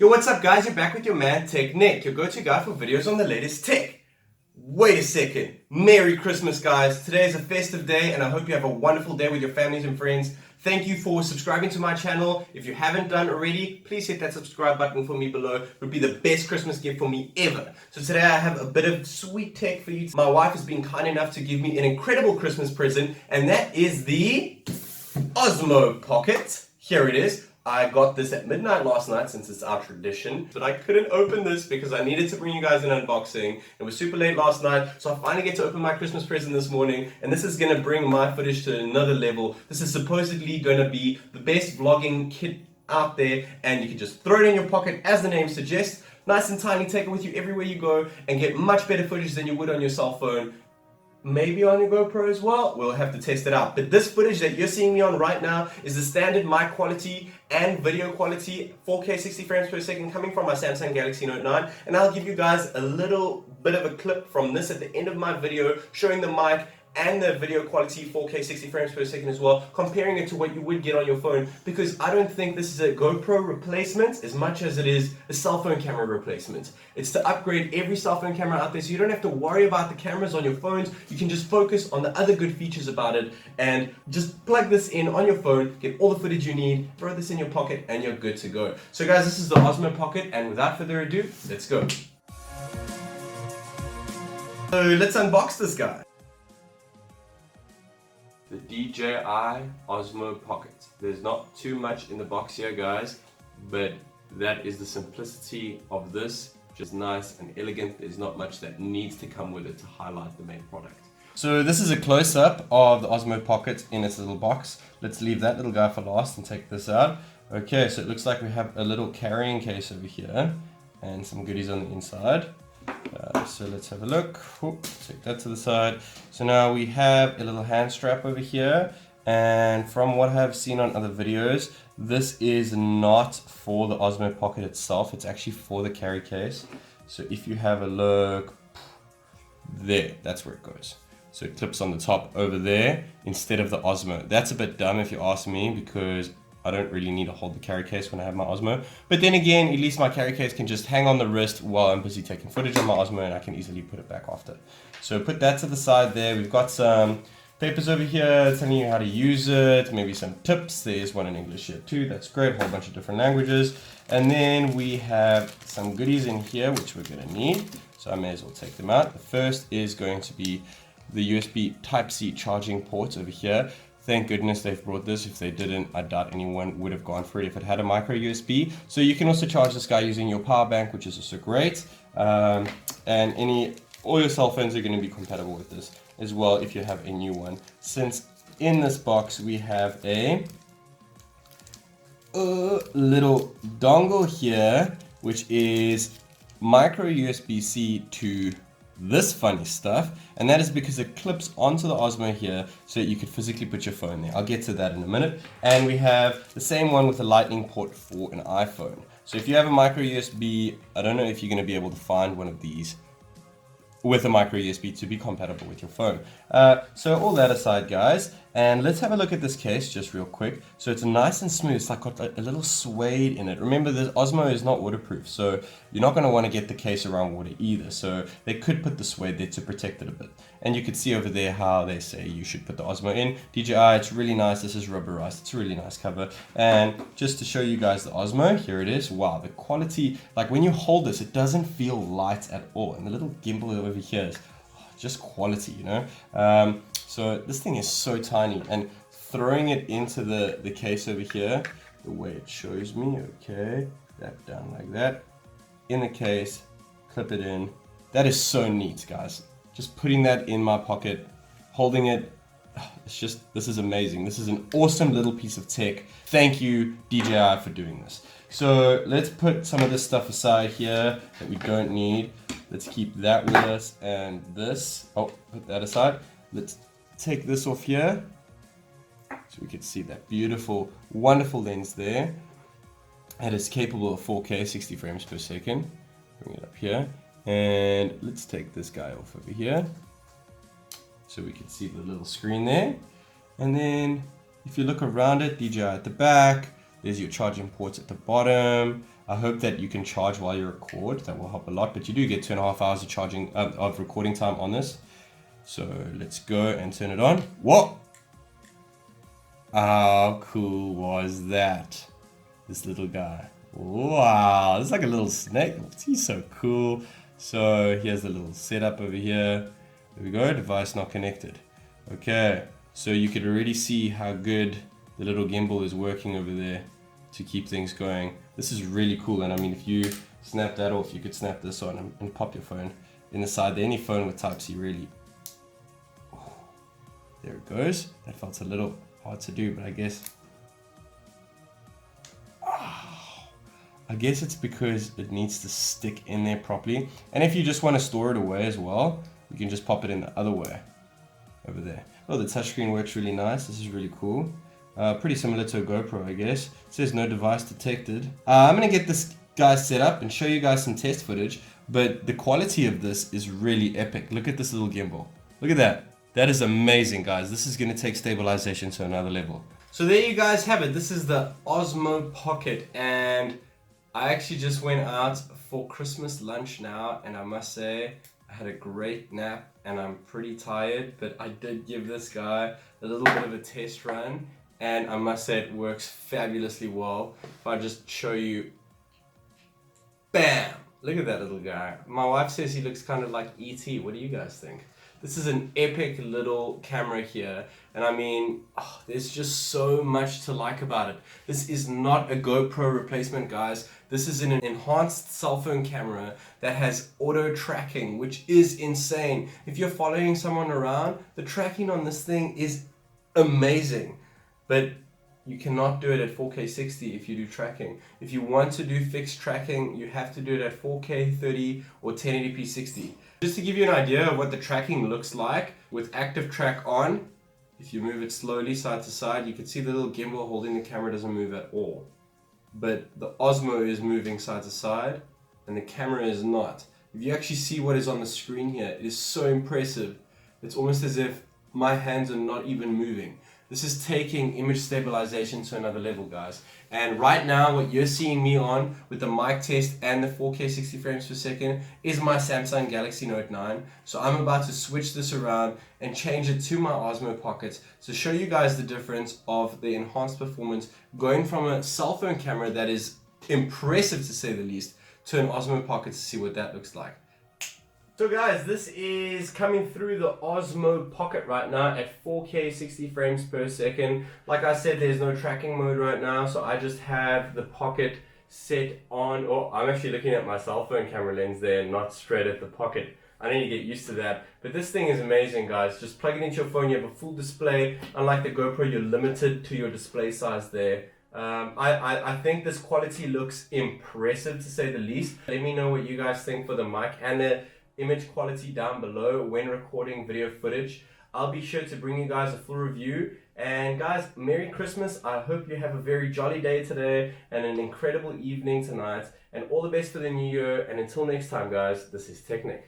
Yo, what's up guys? You're back with your man TechNick, your go-to guy for videos on the latest tech. Wait a second. Merry Christmas guys. Today is a festive day and I hope you have a wonderful day with your families and friends. Thank you for subscribing to my channel. If you haven't done already, please hit that subscribe button for me below. It would be the best Christmas gift for me ever. So today I have a bit of sweet tech for you. My wife has been kind enough to give me an incredible Christmas present, and that is the Osmo Pocket. Here it is. I got this at midnight last night since it's our tradition, but I couldn't open this because I needed to bring you guys an unboxing. It was super late last night, so I finally get to open my Christmas present this morning, and this is going to bring my footage to another level. This is supposedly going to be the best vlogging kit out there, and you can just throw it in your pocket as the name suggests. Nice and tiny, take it with you everywhere you go, and get much better footage than you would on your cell phone. Maybe on your GoPro as well, we'll have to test it out. But this footage that you're seeing me on right now is the standard mic quality and video quality, 4K 60 frames per second, coming from my Samsung Galaxy Note 9. And I'll give you guys a little bit of a clip from this at the end of my video, showing the mic and the video quality 4K 60 frames per second as well, comparing it to what you would get on your phone, because I don't think this is a GoPro replacement as much as it is a cell phone camera replacement. It's to upgrade every cell phone camera out there, so you don't have to worry about the cameras on your phones. You can just focus on the other good features about it and just plug this in on your phone, get all the footage you need, throw this in your pocket, and you're good to go. So guys, this is the Osmo Pocket, and without further ado, let's go. So let's unbox this guy. The DJI Osmo Pocket. There's not too much in the box here guys, but that is the simplicity of this. Just nice and elegant. There's not much that needs to come with it to highlight the main product. So this is a close-up of the Osmo Pocket in its little box. Let's leave that little guy for last and take this out. Okay, so it looks like we have a little carrying case over here and some goodies on the inside. So let's have a look. Oop, take that to the side. So now we have a little hand strap over here, and from what I've seen on other videos, this is not for the Osmo Pocket itself. It's actually for the carry case. So if you have a look there, that's where it goes. So it clips on the top over there instead of the Osmo. That's a bit dumb if you ask me, because I don't really need to hold the carry case when I have my Osmo. But then again, at least my carry case can just hang on the wrist while I'm busy taking footage on my Osmo, and I can easily put it back after. So put that to the side there. We've got some papers over here telling you how to use it, maybe some tips. There's one in English here too. That's great, a whole bunch of different languages. And then we have some goodies in here, which we're gonna need. So I may as well take them out. The first is going to be the USB Type-C charging port over here. Thank goodness they've brought this. If they didn't, I doubt anyone would have gone for it if it had a micro USB. So you can also charge this guy using your power bank, which is also great. And all your cell phones are going to be compatible with this as well if you have a new one. Since in this box we have a little dongle here, which is micro USB-C to this funny stuff, and that is because it clips onto the Osmo here so that you could physically put your phone there. I'll get to that in a minute. And we have the same one with a lightning port for an iPhone. So if you have a micro USB, I don't know if you're going to be able to find one of these with a micro USB to be compatible with your phone. So all that aside guys, and let's have a look at this case just real quick. So it's nice and smooth. It's like got a little suede in it. Remember, the Osmo is not waterproof, so you're not going to want to get the case around water either. So they could put the suede there to protect it a bit. And you can see over there how they say you should put the Osmo in. DJI, it's really nice. This is rubberized. It's a really nice cover. And just to show you guys the Osmo, here it is. Wow, the quality, like when you hold this, it doesn't feel light at all. And the little gimbal over here is just quality, you know. So this thing is so tiny, and throwing it into the case over here, the way it shows me, okay, that down like that, in the case, clip it in. That is so neat, guys. Just putting that in my pocket, holding it, it's just, this is amazing. This is an awesome little piece of tech. Thank you, DJI, for doing this. So let's put some of this stuff aside here that we don't need. Let's keep that with us, and this, oh, put that aside. Let's take this off here so we can see that beautiful, wonderful lens there. It is capable of 4K 60 frames per second. Bring it up here, and let's take this guy off over here so we can see the little screen there. And then if you look around it, DJI at the back, there's your charging ports at the bottom. I hope that you can charge while you record. That will help a lot, but you do get 2.5 hours of charging of recording time on this. So let's go and turn it on. Whoa! How cool was that? This little guy. Wow, it's like a little snake. He's so cool. So here's the little setup over here. There we go, device not connected. Okay, so you could already see how good the little gimbal is working over there to keep things going. This is really cool, and I mean, if you snap that off, you could snap this on and pop your phone in the side there. Any phone with Type-C, really. Oh, there it goes. That felt a little hard to do, but I guess it's because it needs to stick in there properly. And if you just want to store it away as well, you can just pop it in the other way over there. Oh, the touchscreen works really nice. This is really cool. Pretty similar to a GoPro, I guess. It says no device detected. I'm gonna get this guy set up and show you guys some test footage, but the quality of this is really epic. Look at this little gimbal. Look at that. That is amazing, guys. This is gonna take stabilization to another level. So there you guys have it. This is the Osmo Pocket, and I actually just went out for Christmas lunch now, and I must say I had a great nap and I'm pretty tired, but I did give this guy a little bit of a test run, and I must say it works fabulously well. If I just show you, bam! Look at that little guy. My wife says he looks kind of like E.T. What do you guys think? This is an epic little camera here, and I mean, there's just so much to like about it. This is not a GoPro replacement, guys. This is an enhanced cell phone camera that has auto tracking, which is insane. If you're following someone around, the tracking on this thing is amazing, but you cannot do it at 4K 60 if you do tracking. If you want to do fixed tracking, you have to do it at 4K 30 or 1080p 60. Just to give you an idea of what the tracking looks like with active track on, if you move it slowly side to side, you can see the little gimbal holding the camera doesn't move at all. But the Osmo is moving side to side and the camera is not. If you actually see what is on the screen here, it is so impressive. It's almost as if my hands are not even moving. This is taking image stabilization to another level, guys. And right now, what you're seeing me on with the mic test and the 4K 60 frames per second is my Samsung Galaxy Note 9. So I'm about to switch this around and change it to my Osmo Pocket to show you guys the difference of the enhanced performance going from a cell phone camera that is impressive to say the least to an Osmo Pocket to see what that looks like. So guys, this is coming through the Osmo Pocket right now at 4K 60 frames per second. Like I said, there's no tracking mode right now, so I just have the Pocket set on. Oh, I'm actually looking at my cell phone camera lens there, not straight at the Pocket. I need to get used to that. But this thing is amazing, guys. Just plug it into your phone, you have a full display. Unlike the GoPro, you're limited to your display size there. I think this quality looks impressive to say the least. Let me know what you guys think for the mic and the image quality down below when recording video footage. I'll be sure to bring you guys a full review. And guys, Merry Christmas. I hope you have a very jolly day today and an incredible evening tonight. And all the best for the new year. And until next time, guys, this is TechNick.